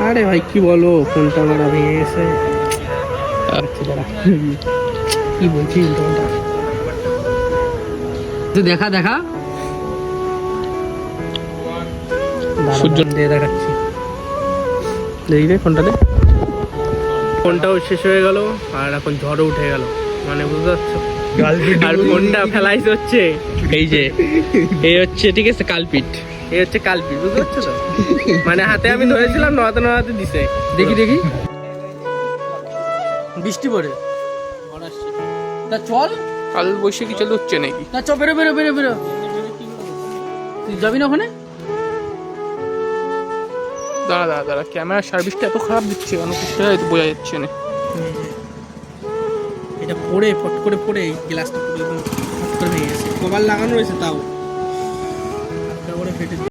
আরে ভাই কি বলো, ফোনটা আমার ভেঙে গেছে। আচ্ছা দাঁড়া, কি বলছিস ফোনটা দেখা দেখা সূর্য দিয়ে দেখাচ্ছি, দেখবে ফোনটাতে। ফোনটাও শেষ হয়ে গেল আর এখন ঝড়ও উঠে গেল, মানে বুঝতে পারছো। আর ফোনটা ফেলাইস হচ্ছে এই যে, এই হচ্ছে ঠিক আছে কালপিট, এই হচ্ছে কালপিট, বুঝতে পারছো তো। মানে হাতে আমি ধরেছিলাম, নড়াতে নড়াতে দিছে। দেখি দেখি বৃষ্টি পড়ে তা চল, কাল বৈশাখী চালু হচ্ছে নাকি? না চ, বেরো বেরো বেরো বেরো। তুই যাবি না ওখানে? দাঁড়া দাঁড়া দাঁড়া, ক্যামেরার সার্ভিসটা এত খারাপ দিচ্ছে কেন, সেটা বোঝা যাচ্ছে না। এটা পড়ে ফট করে পড়ে গ্লাসটা পুরো একদম ফট করে ভেঙে গেছে। কভার লাগানো রয়েছে তাও হালকা করে ফেটে